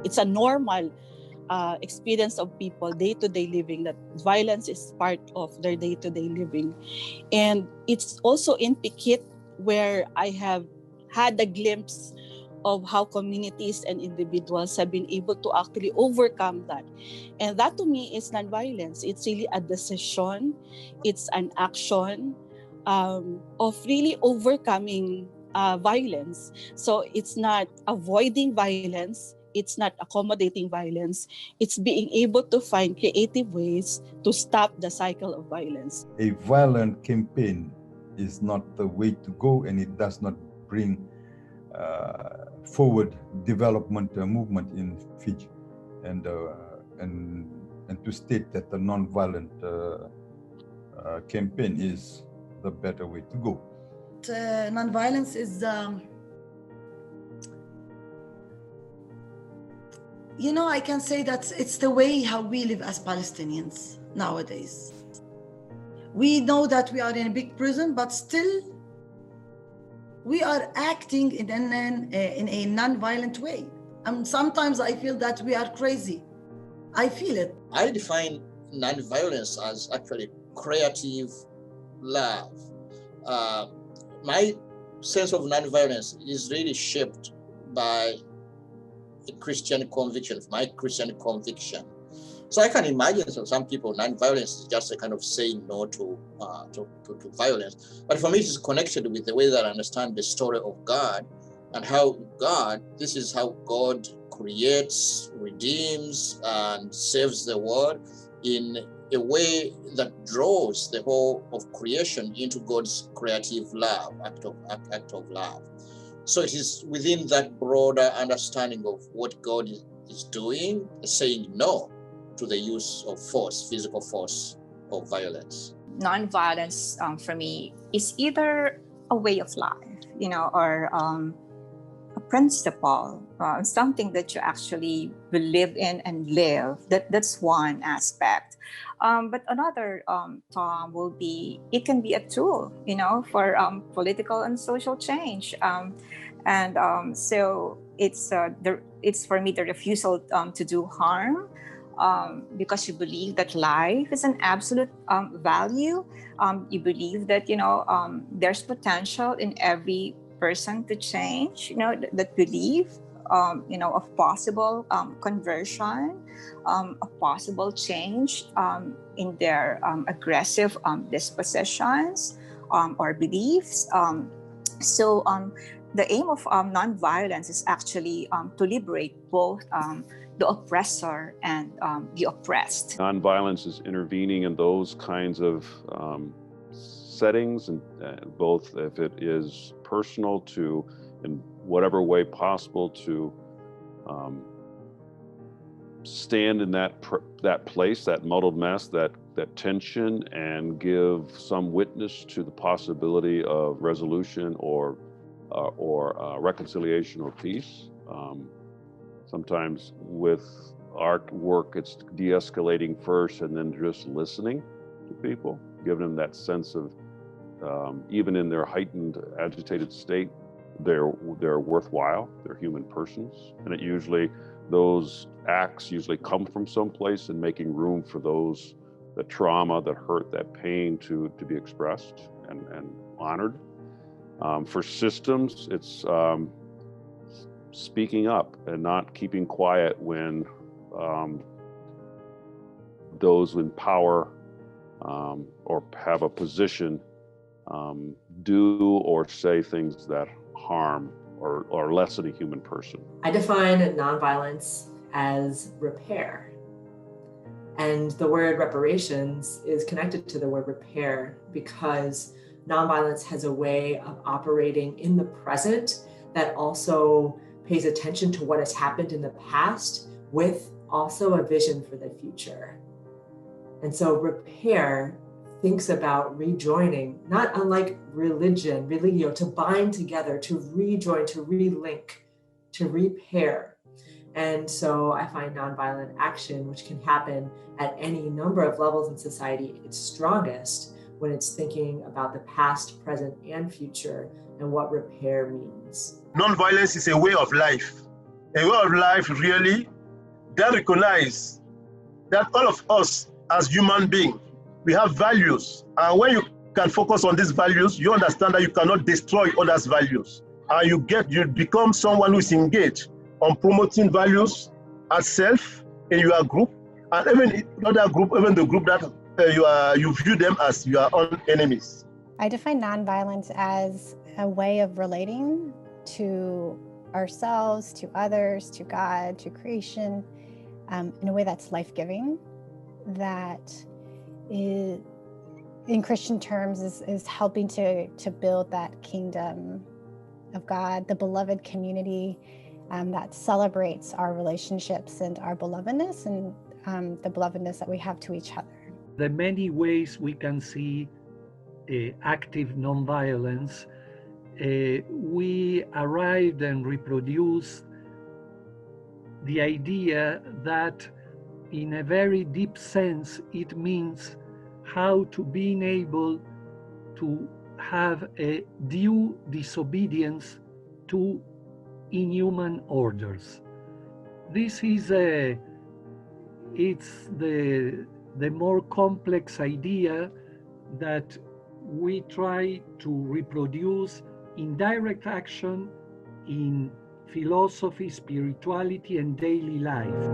it's a normal experience of people day-to-day living, that violence is part of their day-to-day living. And it's also in Pikit where I have had a glimpse of how communities and individuals have been able to actually overcome that. And that to me is nonviolence. It's really a decision, it's an action of really overcoming violence. So it's not avoiding violence, it's not accommodating violence, it's being able to find creative ways to stop the cycle of violence. A violent campaign is not the way to go, and it does not bring forward development movement in Fiji. And to state that the non-violent campaign is the better way to go. Non-violence is, I can say that it's the way how we live as Palestinians nowadays. We know that we are in a big prison, but still we are acting in a non-violent way. And sometimes I feel that we are crazy. I feel it. I define non-violence as actually creative love. My sense of non-violence is really shaped by a Christian conviction, my Christian conviction. So I can imagine some people, non-violence is just a kind of saying no to violence. But for me, it's connected with the way that I understand the story of God and how this is how God creates, redeems, and saves the world in a way that draws the whole of creation into God's creative love, act of love. So it is within that broader understanding of what God is doing, saying no to the use of force, physical force, or violence. Non-violence for me is either a way of life, or a principle, something that you actually believe in and live. That's one aspect. But another, Tom, will be, it can be a tool, for political and social change. So it's for me the refusal to do harm, because you believe that life is an absolute value. You believe that there's potential in every person to change. That belief of possible conversion, of possible change in their aggressive dispositions or beliefs. So the aim of nonviolence is actually to liberate both the oppressor and the oppressed. Nonviolence is intervening in those kinds of settings, and both if it is personal to, in whatever way possible, to stand in that place, that muddled mess, that tension, and give some witness to the possibility of resolution or reconciliation or peace. Sometimes with our work, it's de-escalating first and then just listening to people, giving them that sense of, even in their heightened, agitated state, they're worthwhile, they're human persons. And those acts usually come from someplace, and making room for the trauma, that hurt, that pain to be expressed and honored. For systems, it's speaking up and not keeping quiet when those in power or have a position do or say things that harm or lessen a human person. I define nonviolence as repair. And the word reparations is connected to the word repair because nonviolence has a way of operating in the present that also pays attention to what has happened in the past with also a vision for the future. And so repair thinks about rejoining, not unlike religion, religio, to bind together, to rejoin, to relink, to repair. And so I find nonviolent action, which can happen at any number of levels in society, it's strongest when it's thinking about the past, present, and future and what repair means. Nonviolence is a way of life. a way of life really that recognize that all of us as human beings, we have values. And when you can focus on these values, you understand that you cannot destroy others' values. And you become someone who is engaged on promoting values as self in your group, and even in other group, even the group that you view them as your own enemies. I define nonviolence as a way of relating to ourselves, to others, to God, to creation, in a way that's life-giving, that is, in Christian terms, is helping to build that kingdom of God, the beloved community that celebrates our relationships and our belovedness and the belovedness that we have to each other. The many ways we can see active nonviolence, we arrived and reproduced the idea that in a very deep sense, it means how to being able to have a due disobedience to inhuman orders. This is it's the more complex idea that we try to reproduce in direct action in philosophy, spirituality, and daily life.